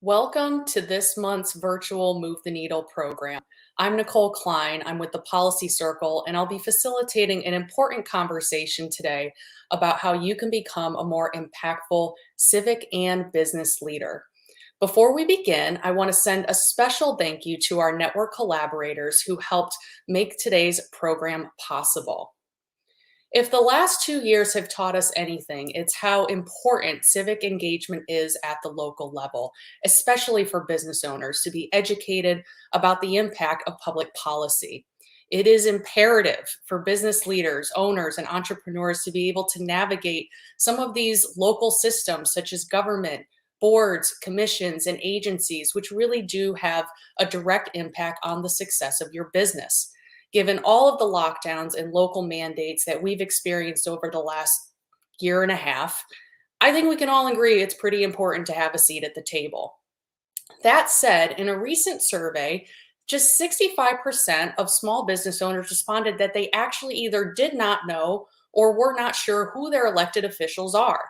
Welcome to this month's virtual Move the Needle program. I'm Nicole Cline. I'm with the Policy Circle, and I'll be facilitating an important conversation today about how you can become a more impactful civic and business leader. Before we begin, I want to send a special thank you to our network collaborators who helped make today's program possible. If the last 2 years have taught us anything, it's how important civic engagement is at the local level, especially for business owners to be educated about the impact of public policy. It is imperative for business leaders, owners, and entrepreneurs to be able to navigate some of these local systems, such as government, boards, commissions, and agencies, which really do have a direct impact on the success of your business. Given all of the lockdowns and local mandates that we've experienced over the last year and a half, I think we can all agree it's pretty important to have a seat at the table. That said, in a recent survey, just 65% of small business owners responded that they actually either did not know or were not sure who their elected officials are.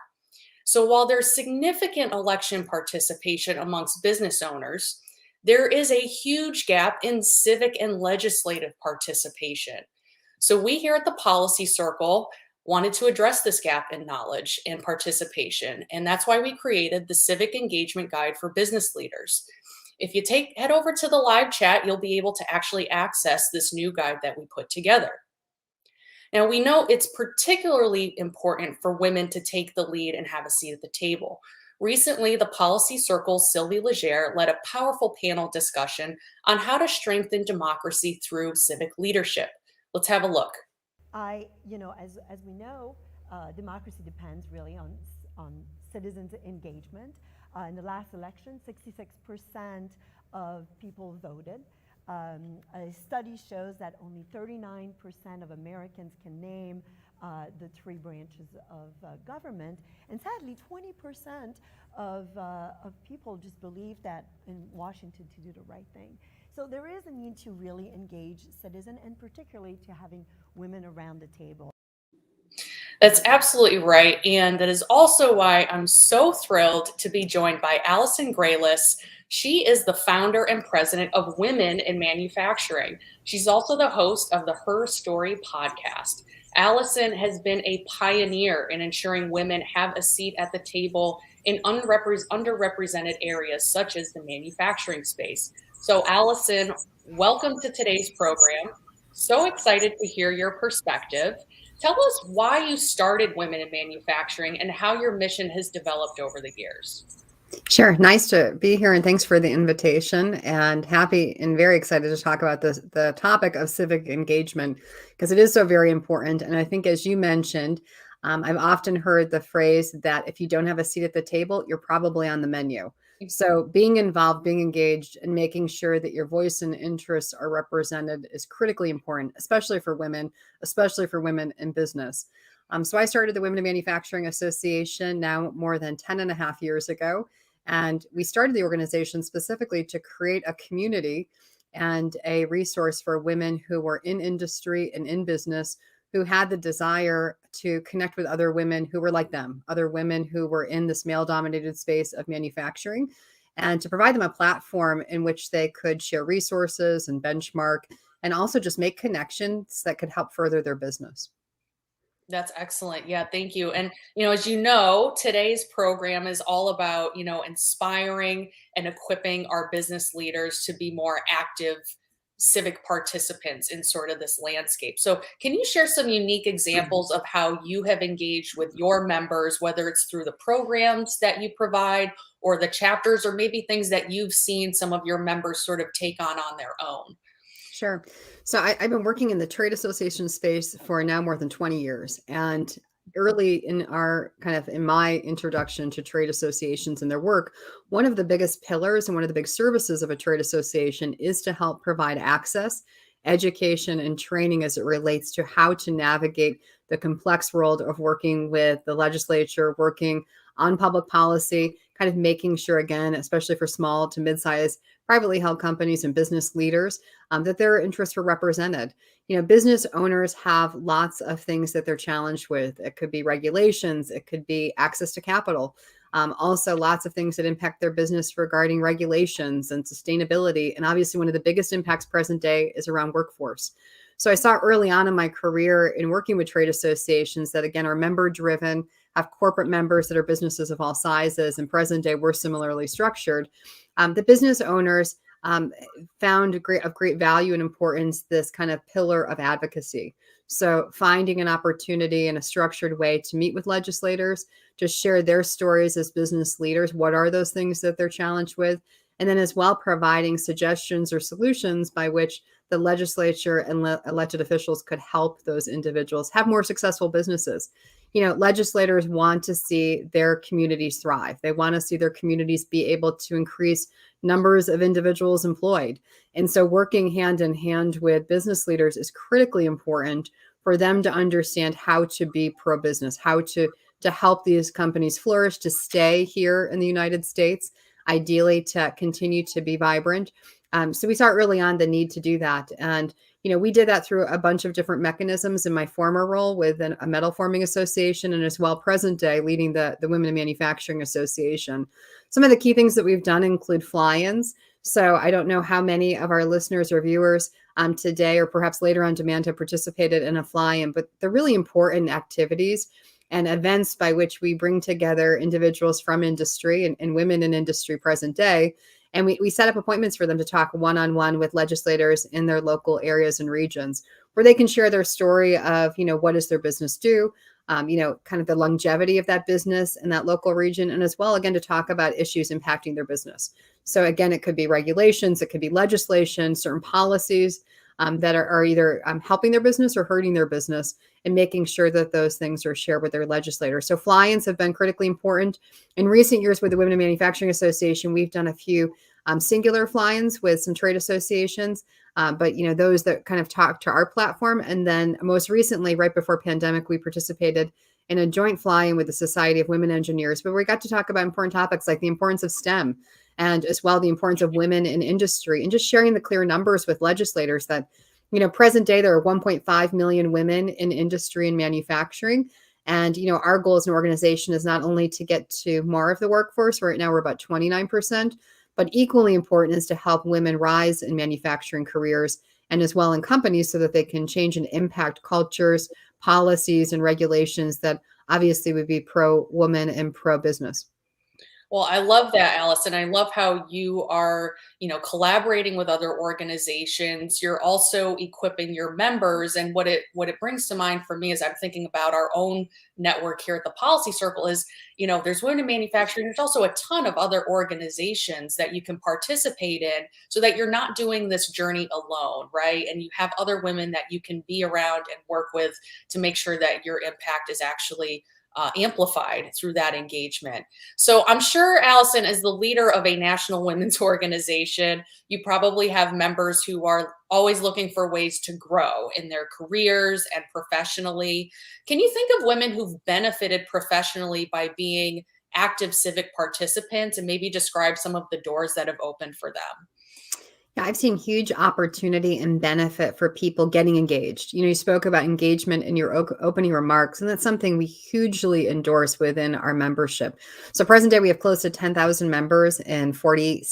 So while there's significant election participation amongst business owners, there is a huge gap in civic and legislative participation. So we here at the Policy Circle wanted to address this gap in knowledge and participation, and that's why we created the Civic Engagement Guide for Business Leaders. If you head over to the live chat, you'll be able to actually access this new guide that we put together. Now, we know it's particularly important for women to take the lead and have a seat at the table. Recently, the Policy Circle's Sylvie Legere led a powerful panel discussion on how to strengthen democracy through civic leadership. Let's have a look. As we know, democracy depends really on citizens' engagement. In the last election, 66% of people voted. A study shows that only 39% of Americans can name the three branches of government, and sadly 20% of people just believe that in Washington to do the right thing. So there is a need to really engage citizens, and particularly to having women around the table. That's absolutely right, and that is also why I'm so thrilled to be joined by Allison Grealis. She is the founder and president of Women in Manufacturing. She's also the host of the Her Story podcast. Allison has been a pioneer in ensuring women have a seat at the table in underrepresented areas such as the manufacturing space. So Allison, welcome to today's program. So excited to hear your perspective. Tell us why you started Women in Manufacturing and how your mission has developed over the years. Sure. Nice to be here, and thanks for the invitation, and happy and very excited to talk about the topic of civic engagement, because it is so very important. And I think, as you mentioned, I've often heard the phrase that if you don't have a seat at the table, you're probably on the menu. So being involved, being engaged, and making sure that your voice and interests are represented is critically important, especially for women in business. So I started the Women in Manufacturing Association now more than 10 and a half years ago. And we started the organization specifically to create a community and a resource for women who were in industry and in business, who had the desire to connect with other women who were like them, other women who were in this male-dominated space of manufacturing, and to provide them a platform in which they could share resources and benchmark, and also just make connections that could help further their business. That's excellent. Yeah, thank you. And, as you know, today's program is all about, inspiring and equipping our business leaders to be more active civic participants in sort of this landscape. So can you share some unique examples of how you have engaged with your members, whether it's through the programs that you provide or the chapters, or maybe things that you've seen some of your members sort of take on their own? Sure. So I've been working in the trade association space for now more than 20 years. And early in my introduction to trade associations and their work, one of the biggest pillars and one of the big services of a trade association is to help provide access, education, and training as it relates to how to navigate the complex world of working with the legislature, working on public policy, kind of making sure, again, especially for small to mid-sized privately held companies and business leaders, that their interests were represented. Business owners have lots of things that they're challenged with. It could be regulations, it could be access to capital, Also, lots of things that impact their business regarding regulations and sustainability. And obviously, one of the biggest impacts present day is around workforce. So I saw early on in my career in working with trade associations that, again, are member driven, have corporate members that are businesses of all sizes, and present day we're similarly structured. The business owners found of great value and importance this kind of pillar of advocacy. So finding an opportunity in a structured way to meet with legislators, to share their stories as business leaders. What are those things that they're challenged with? And then as well, providing suggestions or solutions by which the legislature and elected officials could help those individuals have more successful businesses. Legislators want to see their communities thrive. They want to see their communities be able to increase numbers of individuals employed. And so working hand in hand with business leaders is critically important for them to understand how to be pro-business, how to help these companies flourish, to stay here in the United States, ideally to continue to be vibrant. So we saw early on the need to do that. And, we did that through a bunch of different mechanisms in my former role with a metal forming association, and as well present day leading the Women in Manufacturing Association. Some of the key things that we've done include fly-ins. So I don't know how many of our listeners or viewers today or perhaps later on demand have participated in a fly-in, but the really important activities and events by which we bring together individuals from industry and women in industry present day. And we set up appointments for them to talk one-on-one with legislators in their local areas and regions where they can share their story of, what does their business do, kind of the longevity of that business in that local region, and as well, again, to talk about issues impacting their business. So again, it could be regulations, it could be legislation, certain policies that are either helping their business or hurting their business, and making sure that those things are shared with their legislators. So fly-ins have been critically important. In recent years with the Women in Manufacturing Association, we've done a few singular fly-ins with some trade associations, but those that kind of talk to our platform. And then most recently, right before pandemic, we participated in a joint fly-in with the Society of Women Engineers, where we got to talk about important topics like the importance of STEM, and as well the importance of women in industry, and just sharing the clear numbers with legislators that, present day there are 1.5 million women in industry and manufacturing. And, our goal as an organization is not only to get to more of the workforce, right now we're about 29%, but equally important is to help women rise in manufacturing careers and as well in companies so that they can change and impact cultures, policies, and regulations that obviously would be pro-woman and pro-business. Well, I love that, Allison. I love how you are, collaborating with other organizations. You're also equipping your members. And what it brings to mind for me as I'm thinking about our own network here at the Policy Circle is, there's women in manufacturing. There's also a ton of other organizations that you can participate in so that you're not doing this journey alone, right? And you have other women that you can be around and work with to make sure that your impact is actually amplified through that engagement. So I'm sure, Allison, as the leader of a national women's organization, you probably have members who are always looking for ways to grow in their careers and professionally. Can you think of women who've benefited professionally by being active civic participants, and maybe describe some of the doors that have opened for them? Yeah, I've seen huge opportunity and benefit for people getting engaged. You spoke about engagement in your opening remarks, and that's something we hugely endorse within our membership. So present day, we have close to 10,000 members in 40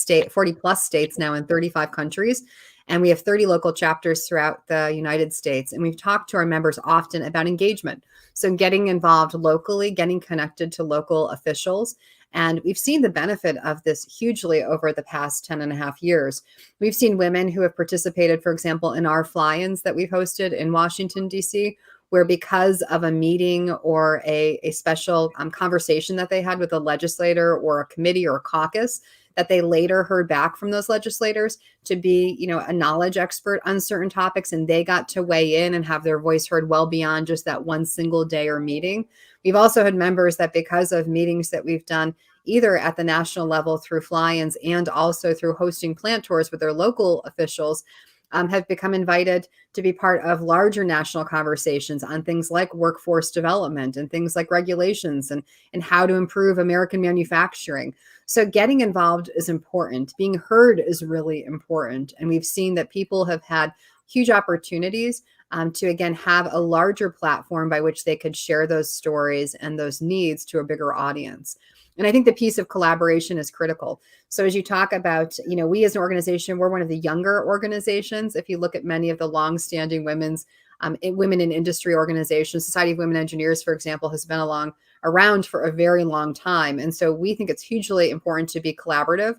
plus states now in 35 countries. And we have 30 local chapters throughout the United States. And we've talked to our members often about engagement. So getting involved locally, getting connected to local officials. And we've seen the benefit of this hugely over the past 10 and a half years. We've seen women who have participated, for example, in our fly-ins that we've hosted in Washington, D.C., where because of a meeting or a special conversation that they had with a legislator or a committee or a caucus, that they later heard back from those legislators to be, a knowledge expert on certain topics, and they got to weigh in and have their voice heard well beyond just that one single day or meeting. We've also had members that because of meetings that we've done either at the national level through fly-ins and also through hosting plant tours with their local officials, have become invited to be part of larger national conversations on things like workforce development and things like regulations and how to improve American manufacturing. So getting involved is important. Being heard is really important. And we've seen that people have had huge opportunities to, again, have a larger platform by which they could share those stories and those needs to a bigger audience. And I think the piece of collaboration is critical. So as you talk about, we as an organization, we're one of the younger organizations. If you look at many of the longstanding women in industry organizations, Society of Women Engineers, for example, has been around for a very long time. And so we think it's hugely important to be collaborative.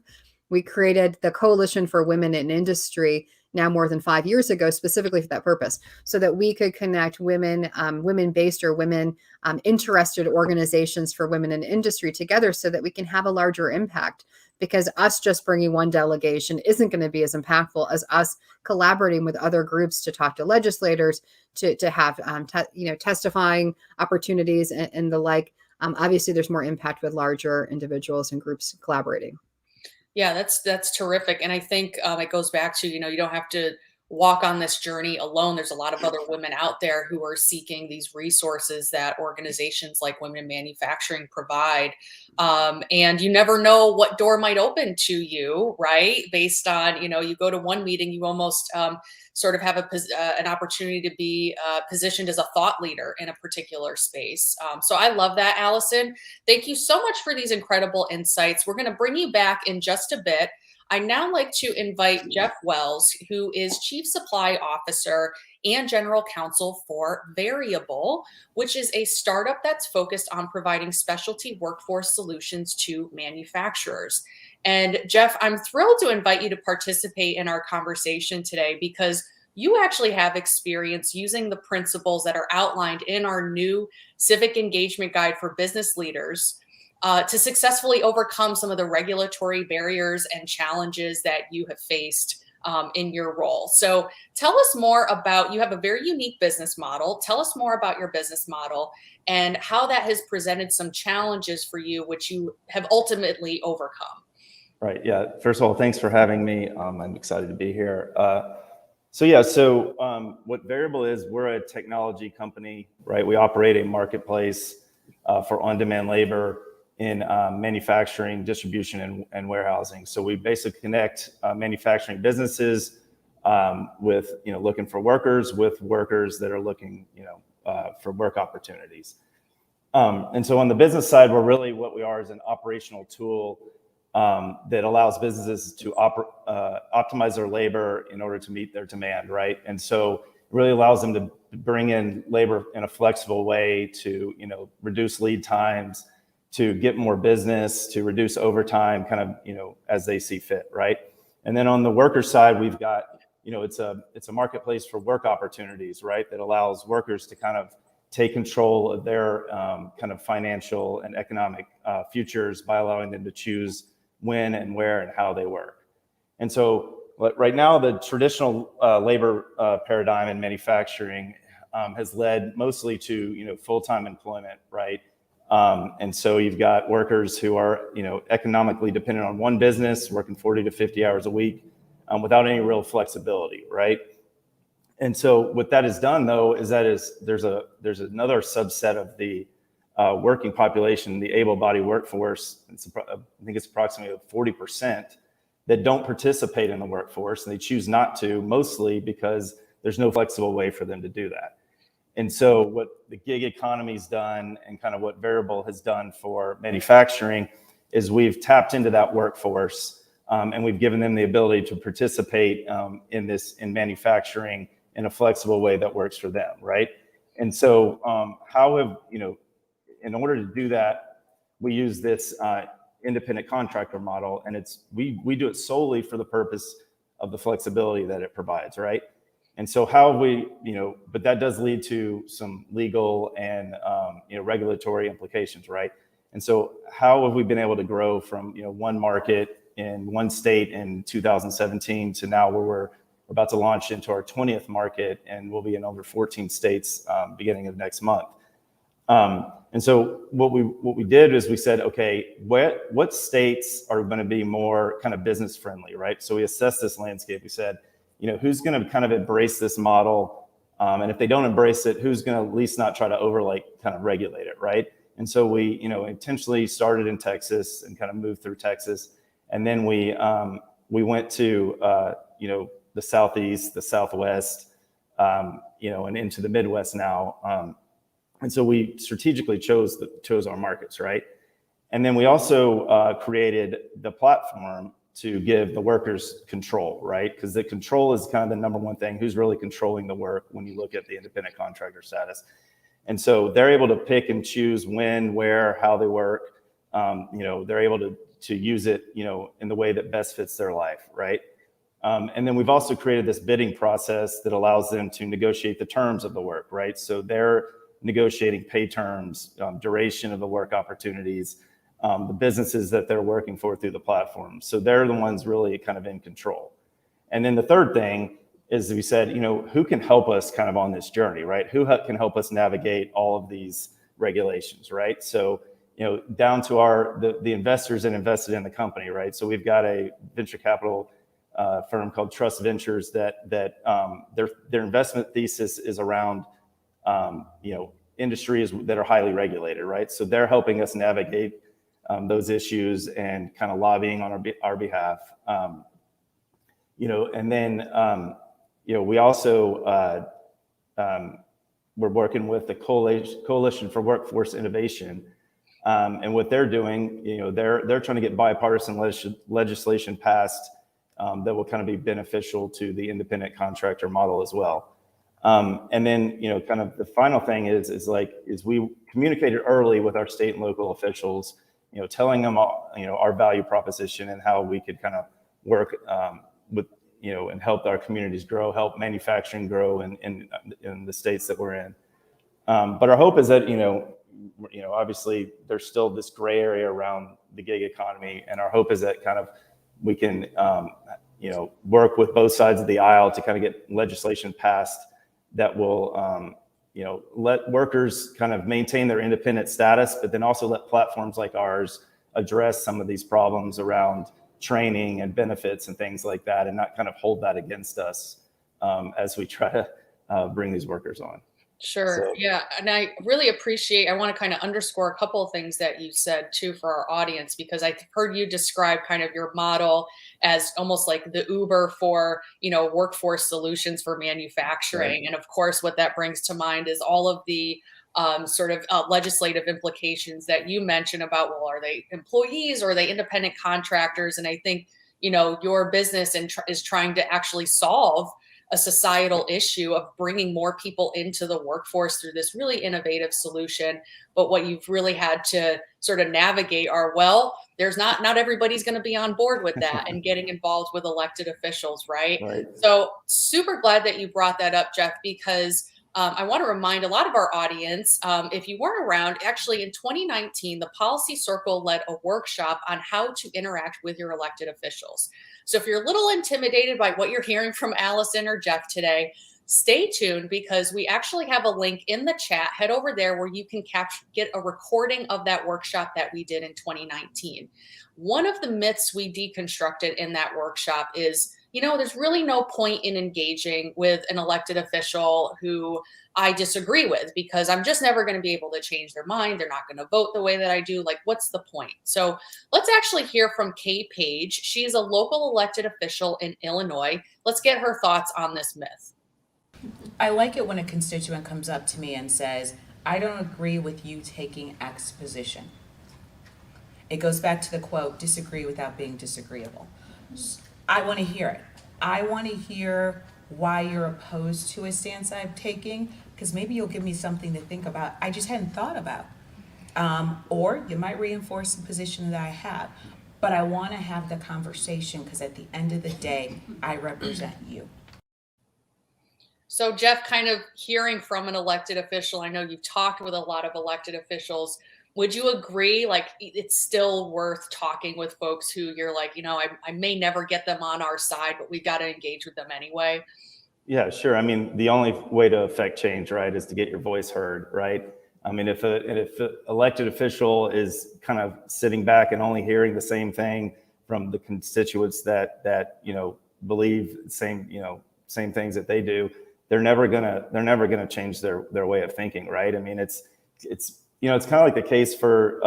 We created the Coalition for Women in Industry now more than 5 years ago, specifically for that purpose, so that we could connect women, women-based or women interested organizations for women in industry together so that we can have a larger impact. Because us just bringing one delegation isn't going to be as impactful as us collaborating with other groups to talk to legislators, to have testifying opportunities and the like. Obviously, there's more impact with larger individuals and groups collaborating. Yeah, that's terrific. And I think it goes back to, you don't have to walk on this journey alone. There's a lot of other women out there who are seeking these resources that organizations like Women in Manufacturing provide. And you never know what door might open to you, right? Based on, you go to one meeting, you almost sort of have an opportunity to be positioned as a thought leader in a particular space. So I love that, Allison. Thank you so much for these incredible insights. We're going to bring you back in just a bit. I now like to invite Jeff Wells, who is Chief Supply Officer and General Counsel for Variable, which is a startup that's focused on providing specialty workforce solutions to manufacturers. And Jeff, I'm thrilled to invite you to participate in our conversation today because you actually have experience using the principles that are outlined in our new Civic Engagement Guide for business leaders to successfully overcome some of the regulatory barriers and challenges that you have faced in your role. So tell us more about, you have a very unique business model. Tell us more about your business model and how that has presented some challenges for you, which you have ultimately overcome. Right. Yeah. First of all, thanks for having me. I'm excited to be here. So what Variable is, we're a technology company, right? We operate a marketplace for on-demand labor in manufacturing, distribution, and warehousing. So we basically connect manufacturing businesses with, looking for workers with workers that are looking, for work opportunities. And so on the business side, what we are is an operational tool that allows businesses to optimize their labor in order to meet their demand, right? And so it really allows them to bring in labor in a flexible way to, reduce lead times, to get more business, to reduce overtime, kind of, as they see fit, right? And then on the worker side, we've got, it's a marketplace for work opportunities, right? That allows workers to kind of take control of their kind of financial and economic futures by allowing them to choose when and where and how they work. And so right now, the traditional labor paradigm in manufacturing has led mostly to, full-time employment, right? And so you've got workers who are, economically dependent on one business, working 40 to 50 hours a week without any real flexibility, right? And so what that has done, though, is there's another subset of the working population, the able-bodied workforce. I think it's approximately 40% that don't participate in the workforce, and they choose not to, mostly because there's no flexible way for them to do that. And so what the gig economy's done and kind of what Variable has done for manufacturing is we've tapped into that workforce and we've given them the ability to participate in manufacturing in a flexible way that works for them, right? And so in order to do that, we use this independent contractor model, and we do it solely for the purpose of the flexibility that it provides, right? And so but that does lead to some legal and regulatory implications, right? And so how have we been able to grow from one market in one state in 2017 to now where we're about to launch into our 20th market, and we'll be in over 14 states beginning of next month. And so what we did is we said, okay, what states are going to be more kind of business friendly, right? So we assessed this landscape. We said, who's going to kind of embrace this model? And if they don't embrace it, who's going to at least not try to kind of regulate it, right? And so we, intentionally started in Texas and kind of moved through Texas. And then we went to, the Southeast, the Southwest, and into the Midwest now. And so we strategically chose our markets, right? And then we also created the platform to give the workers control, right? Because the control is kind of the number one thing. Who's really controlling the work when you look at the independent contractor status? And so they're able to pick and choose when, where, how they work. They're able to use it, in the way that best fits their life, right? And then we've also created this bidding process that allows them to negotiate the terms of the work, right? So they're negotiating pay terms, duration of the work opportunities, the businesses that they're working for through the platform. So they're the ones really kind of in control. And then the third thing is we said, who can help us kind of on this journey, right? Who can help us navigate all of these regulations, right? So, down to the investors that invested in the company, right? So we've got a venture capital firm called Trust Ventures that their investment thesis is around, industries that are highly regulated, right? So they're helping us navigate those issues and kind of lobbying on our behalf. And then, we also, we're working with the Coalition for Workforce Innovation. And what they're doing, they're trying to get bipartisan legislation passed that will kind of be beneficial to the independent contractor model as well. And then, kind of the final thing is we communicated early with our state and local officials, telling them, our value proposition and how we could kind of work with, and help our communities grow, help manufacturing grow in the states that we're in. But our hope is that, obviously there's still this gray area around the gig economy. And our hope is that kind of we can, work with both sides of the aisle to kind of get legislation passed that will, let workers kind of maintain their independent status, but then also let platforms like ours address some of these problems around training and benefits and things like that, and not kind of hold that against us as we try to bring these workers on. Sure. So, Yeah. And I really appreciate, I want to kind of underscore a couple of things that you said too for our audience, because I heard you describe kind of your model as almost like the Uber for, workforce solutions for manufacturing. right. And of course, what that brings to mind is all of the sort of legislative implications that you mentioned about, well, are they employees or are they independent contractors? And I think, your business is trying to actually solve a societal issue of bringing more people into the workforce through this really innovative solution. But what you've really had to sort of navigate are, well, there's not everybody's going to be on board with that and getting involved with elected officials, right? Right. So super glad that you brought that up, Jeff, because I want to remind a lot of our audience, if you weren't around, actually in 2019, the Policy Circle led a workshop on how to interact with your elected officials. So if you're a little intimidated by what you're hearing from Allison or Jeff today, stay tuned, because we actually have a link in the chat. Head over there where you can get a recording of that workshop that we did in 2019. One of the myths we deconstructed in that workshop is, there's really no point in engaging with an elected official who I disagree with, because I'm just never going to be able to change their mind. They're not going to vote the way that I do. Like, what's the point? So let's actually hear from Kay Page. She's a local elected official in Illinois. Let's get her thoughts on this myth. I like it when a constituent comes up to me and says, I don't agree with you taking X position. It goes back to the quote, disagree without being disagreeable. I want to hear it. I want to hear why you're opposed to a stance I'm taking, because maybe you'll give me something to think about I just hadn't thought about. Or you might reinforce the position that I have. But I want to have the conversation, because at the end of the day, I represent you. So Jeff, kind of hearing from an elected official, I know you've talked with a lot of elected officials. Would you agree, like, it's still worth talking with folks who you're like, I may never get them on our side, but we've got to engage with them anyway? Yeah, sure. I mean, the only way to affect change, right, is to get your voice heard, right? I mean, if an elected official is kind of sitting back and only hearing the same thing from the constituents that believe the same things that they do, they're never gonna change their way of thinking, right? I mean, it's kind of like the case for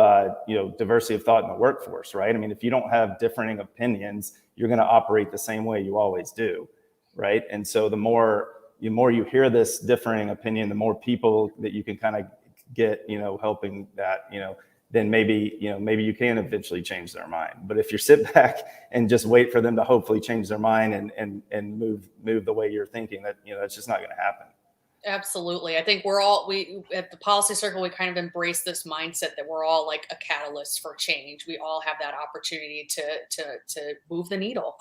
diversity of thought in the workforce, right? I mean, if you don't have differing opinions, you're going to operate the same way you always do, right? And so the more you hear this differing opinion, the more people that you can kind of get, helping that, then maybe you can eventually change their mind. But if you sit back and just wait for them to hopefully change their mind and move the way you're thinking, that's just not going to happen. Absolutely. I think we at the policy circle, we kind of embrace this mindset that we're all like a catalyst for change. We all have that opportunity to move the needle,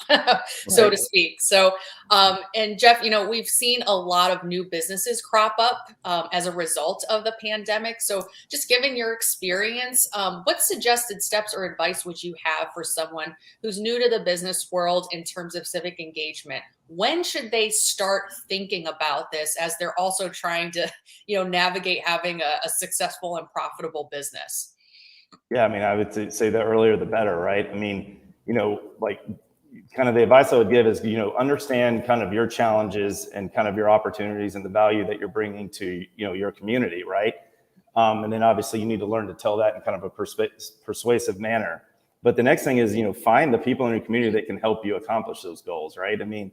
so Right. to speak. So, and Jeff, we've seen a lot of new businesses crop up as a result of the pandemic. So, just given your experience, what suggested steps or advice would you have for someone who's new to the business world in terms of civic engagement? When should they start thinking about this as they're also trying to, navigate having a successful and profitable business? Yeah, I mean, I would say the earlier the better, right? I mean, like kind of the advice I would give is, understand kind of your challenges and kind of your opportunities and the value that you're bringing to, your community, right? And then obviously you need to learn to tell that in kind of a persuasive manner. But the next thing is, find the people in your community that can help you accomplish those goals, right? I mean,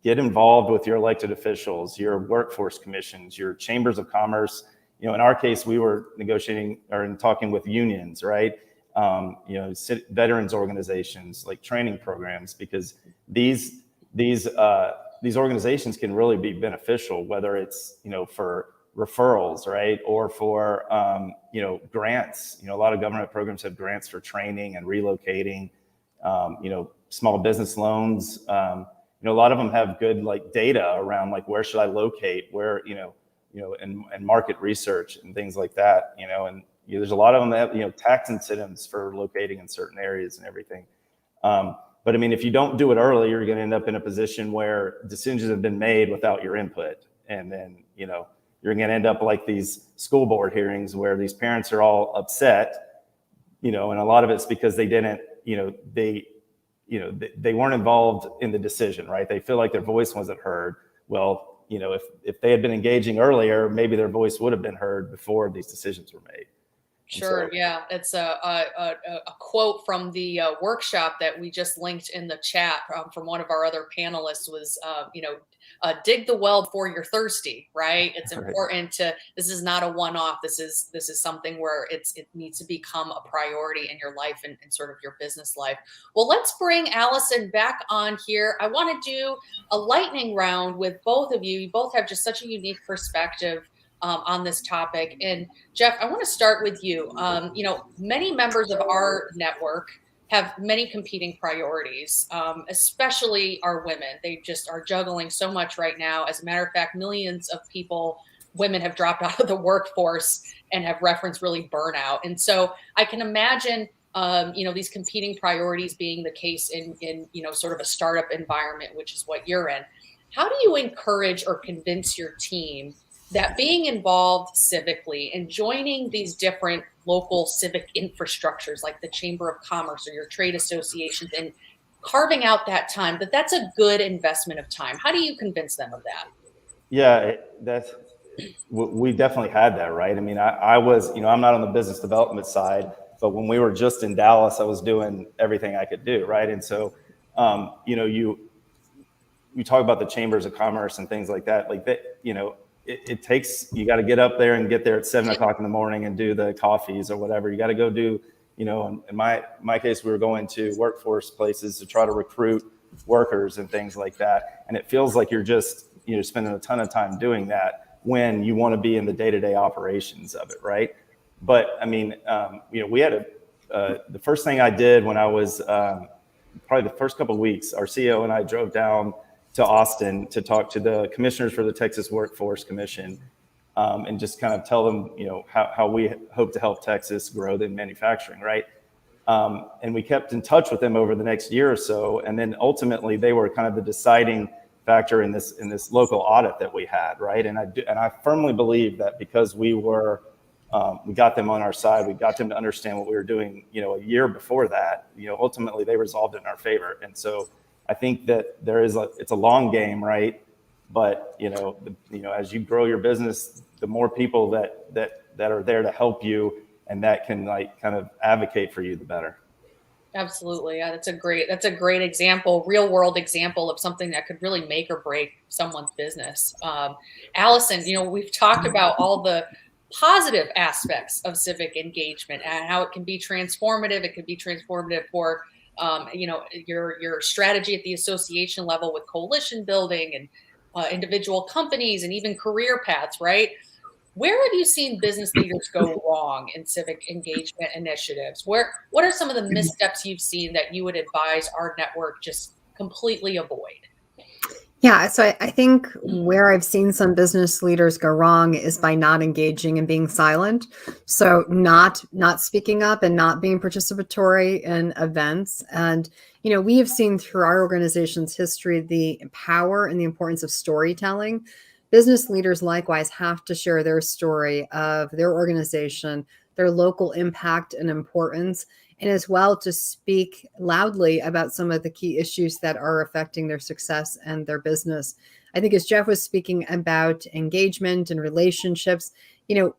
get involved with your elected officials, your workforce commissions, your chambers of commerce. In our case, we were negotiating or talking with unions, right? Veterans organizations, like training programs, because these organizations can really be beneficial, whether it's, for referrals, right? Or for, grants. A lot of government programs have grants for training and relocating, small business loans. A lot of them have good like data around like where should I locate, where, and market research and things like that, and there's a lot of them that have, tax incentives for locating in certain areas and everything. But I mean, if you don't do it early, you're going to end up in a position where decisions have been made without your input. And then, you're going to end up like these school board hearings where these parents are all upset, and a lot of it's because they didn't, they weren't involved in the decision, right? They feel like their voice wasn't heard. Well, if they had been engaging earlier, maybe their voice would have been heard before these decisions were made. Sure. So, Yeah. It's a quote from the workshop that we just linked in the chat from one of our other panelists was, dig the well before you're thirsty, right? It's Right. important this is not a one-off. This is something where it needs to become a priority in your life and sort of your business life. Well, let's bring Allison back on here. I want to do a lightning round with both of you. You both have just such a unique perspective on this topic. And Jeff, I want to start with you. Many members of our network have many competing priorities, especially our women. They just are juggling so much right now. As a matter of fact, millions of women have dropped out of the workforce and have referenced really burnout. And so I can imagine, these competing priorities being the case in sort of a startup environment, which is what you're in. How do you encourage or convince your team that being involved civically and joining these different local civic infrastructures like the Chamber of Commerce or your trade associations and carving out that time, that's a good investment of time? How do you convince them of that? Yeah, we definitely had that, right? I mean, I was, I'm not on the business development side, but when we were just in Dallas, I was doing everything I could do, right? And so, you talk about the chambers of commerce and things like that, like that, it takes, you got to get up there and get there at 7 o'clock in the morning and do the coffees or whatever. You got to go do, in my case, we were going to workforce places to try to recruit workers and things like that. And it feels like you're just, spending a ton of time doing that when you want to be in the day-to-day operations of it, right? But I mean, we had the first thing I did when I was probably the first couple of weeks, our CEO and I drove down to Austin to talk to the commissioners for the Texas Workforce Commission, and just kind of tell them, how we hope to help Texas grow the manufacturing, right? And we kept in touch with them over the next year or so, and then ultimately they were kind of the deciding factor in this local audit that we had, right? And I firmly believe that because we got them on our side, we got them to understand what we were doing, a year before that, ultimately they resolved it in our favor. And so I think that it's a long game, right? But as you grow your business, the more people that are there to help you and that can kind of advocate for you, the better. Absolutely. Yeah, that's a great example, real world example of something that could really make or break someone's business. Allison, we've talked about all the positive aspects of civic engagement and how it can be transformative. It could be transformative for your strategy at the association level with coalition building and individual companies and even career paths, right? Where have you seen business leaders go wrong in civic engagement initiatives? What are some of the missteps you've seen that you would advise our network just completely avoid? Yeah, so I think where I've seen some business leaders go wrong is by not engaging and being silent. So not speaking up and not being participatory in events. And we have seen through our organization's history the power and the importance of storytelling. Business leaders likewise have to share their story of their organization, their local impact and importance, and as well to speak loudly about some of the key issues that are affecting their success and their business. I think as Jeff was speaking about engagement and relationships,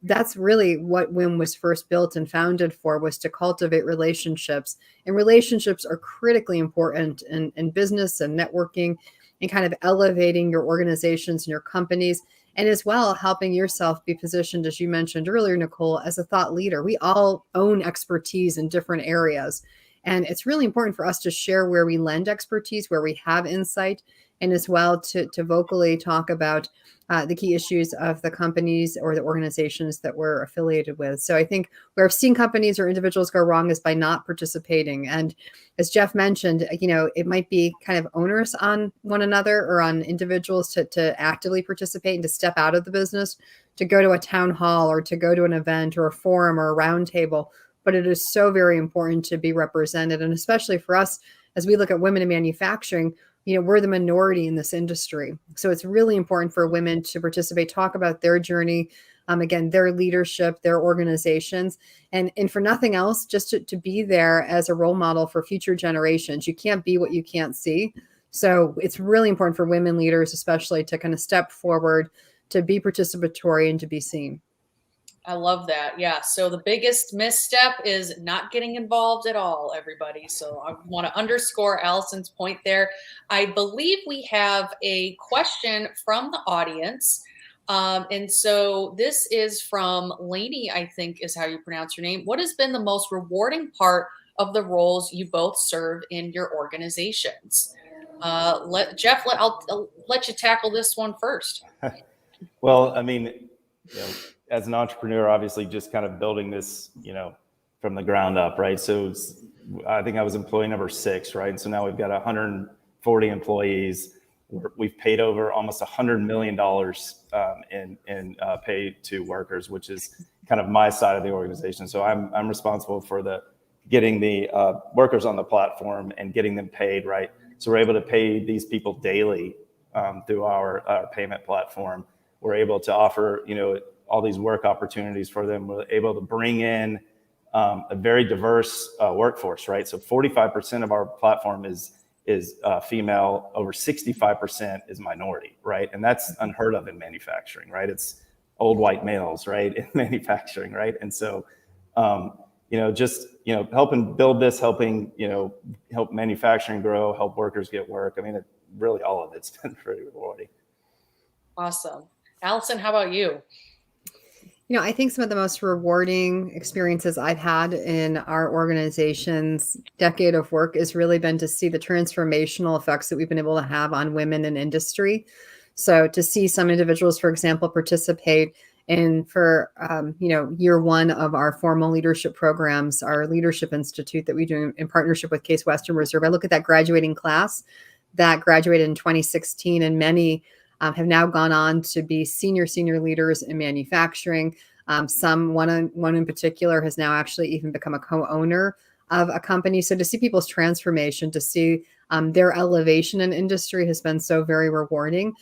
that's really what WIM was first built and founded for, was to cultivate relationships. And relationships are critically important in business and networking and kind of elevating your organizations and your companies, and as well helping yourself be positioned, as you mentioned earlier, Nicole, as a thought leader. We all own expertise in different areas, and it's really important for us to share where we lend expertise, where we have insight, and as well to vocally talk about the key issues of the companies or the organizations that we're affiliated with. So I think where I've seen companies or individuals go wrong is by not participating. And as Jeff mentioned, it might be kind of onerous on one another or on individuals to actively participate and to step out of the business, to go to a town hall or to go to an event or a forum or a roundtable. But it is so very important to be represented. And especially for us, as we look at women in manufacturing, we're the minority in this industry. So it's really important for women to participate, talk about their journey, again, their leadership, their organizations, and for nothing else, just to be there as a role model for future generations. You can't be what you can't see. So it's really important for women leaders, especially, to kind of step forward, to be participatory and to be seen. I love that. Yeah. So the biggest misstep is not getting involved at all, everybody. So I want to underscore Allison's point there. I believe we have a question from the audience. And so this is from Lainey, I think is how you pronounce your name. What has been the most rewarding part of the roles you both serve in your organizations? I'll let you tackle this one first. Well, I mean, as an entrepreneur, obviously just kind of building this, from the ground up, right? So I think I was employee number 6, right? And so now we've got 140 employees. We've paid over almost $100 million in pay to workers, which is kind of my side of the organization. So I'm responsible for getting the workers on the platform and getting them paid, right? So we're able to pay these people daily through our payment platform. We're able to offer, all these work opportunities for them. We're able to bring in a very diverse workforce, right? So 45% of our platform is female, over 65% is minority, right? And that's unheard of in manufacturing, right? It's old white males, right, in manufacturing, right? And so, helping build this, helping, help manufacturing grow, help workers get work. I mean, really all of it's been pretty rewarding. Awesome. Allison, how about you? I think some of the most rewarding experiences I've had in our organization's decade of work has really been to see the transformational effects that we've been able to have on women in industry. So to see some individuals, for example, participate in for year 1 of our formal leadership programs, our Leadership Institute that we do in partnership with Case Western Reserve. I look at that graduating class that graduated in 2016, and many have now gone on to be senior leaders in manufacturing. One in particular has now actually even become a co-owner of a company. So to see people's transformation, to see their elevation in industry has been so very rewarding.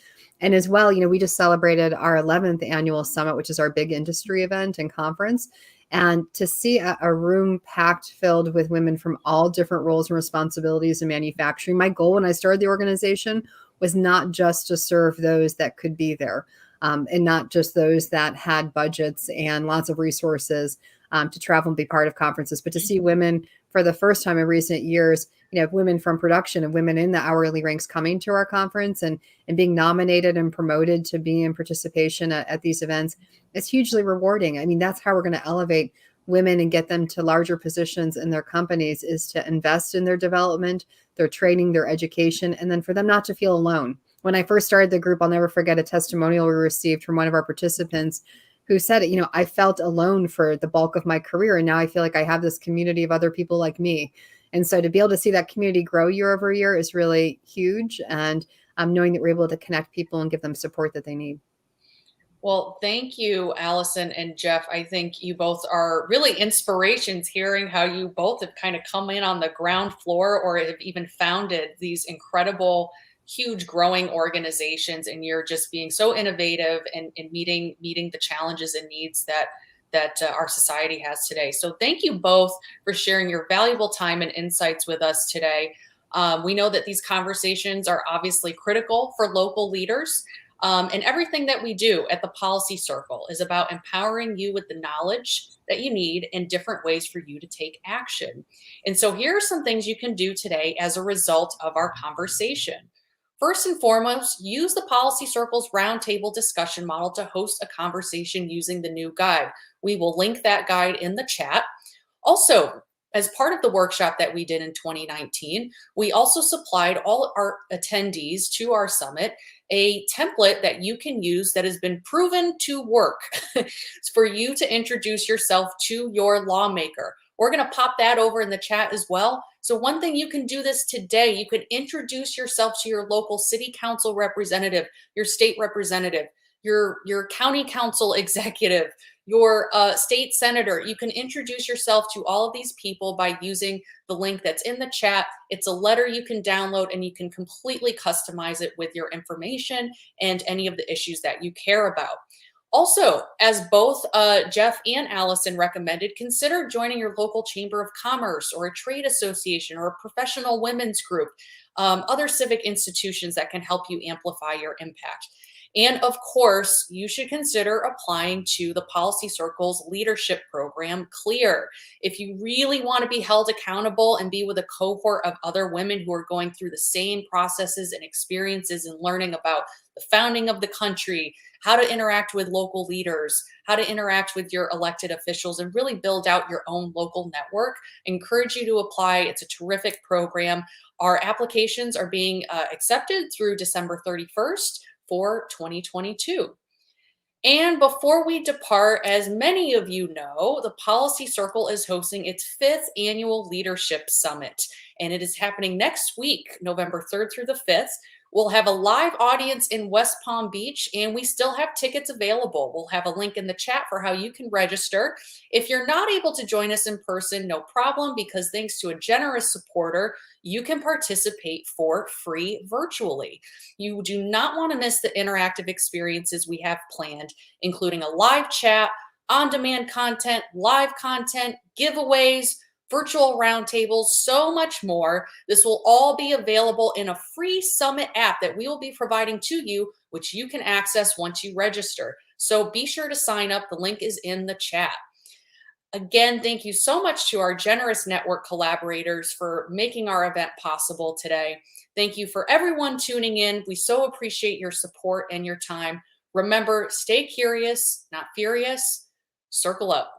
And as well, we just celebrated our 11th annual summit, which is our big industry event and conference. And to see a room packed filled with women from all different roles and responsibilities in manufacturing. My goal when I started the organization was not just to serve those that could be there, and not just those that had budgets and lots of resources, to travel and be part of conferences, but to see women for the first time in recent years, women from production and women in the hourly ranks coming to our conference and being nominated and promoted to be in participation at these events, it's hugely rewarding. I mean, that's how we're going to elevate women and get them to larger positions in their companies, is to invest in their development, their training, their education, and then for them not to feel alone. When I first started the group, I'll never forget a testimonial we received from one of our participants who said, I felt alone for the bulk of my career, and now I feel like I have this community of other people like me. And so to be able to see that community grow year over year is really huge. And knowing that we're able to connect people and give them support that they need. Well, thank you, Allison and Jeff. I think you both are really inspirations, hearing how you both have kind of come in on the ground floor or have even founded these incredible, huge growing organizations, and you're just being so innovative and meeting the challenges and needs that our society has today. So thank you both for sharing your valuable time and insights with us today. We know that these conversations are obviously critical for local leaders. And everything that we do at the Policy Circle is about empowering you with the knowledge that you need and different ways for you to take action. And so here are some things you can do today as a result of our conversation. First and foremost, use the Policy Circle's roundtable discussion model to host a conversation using the new guide. We will link that guide in the chat. Also, as part of the workshop that we did in 2019, we also supplied all our attendees to our summit a template that you can use that has been proven to work for you to introduce yourself to your lawmaker. We're going to pop that over in the chat as well. So one thing you can do this today, you could introduce yourself to your local city council representative, your state representative, your county council executive, your state senator. You can introduce yourself to all of these people by using the link that's in the chat. It's a letter you can download, and you can completely customize it with your information and any of the issues that you care about. Also, as both Jeff and Allison recommended, consider joining your local chamber of commerce or a trade association or a professional women's group, other civic institutions that can help you amplify your impact. And of course, you should consider applying to the Policy Circle's leadership program, CLEAR. If you really want to be held accountable and be with a cohort of other women who are going through the same processes and experiences and learning about the founding of the country, how to interact with local leaders, how to interact with your elected officials, and really build out your own local network, I encourage you to apply. It's a terrific program. Our applications are being accepted through December 31st. For 2022. And before we depart, as many of you know, the Policy Circle is hosting its 5th annual Leadership Summit, and it is happening next week, November 3rd through the 5th. We'll have a live audience in West Palm Beach, and we still have tickets available. We'll have a link in the chat for how you can register. If you're not able to join us in person, no problem, because thanks to a generous supporter, you can participate for free virtually. You do not want to miss the interactive experiences we have planned, including a live chat, on-demand content, live content, giveaways, virtual roundtables, so much more. This will all be available in a free Summit app that we will be providing to you, which you can access once you register. So be sure to sign up. The link is in the chat. Again, thank you so much to our generous network collaborators for making our event possible today. Thank you for everyone tuning in. We so appreciate your support and your time. Remember, stay curious, not furious. Circle up.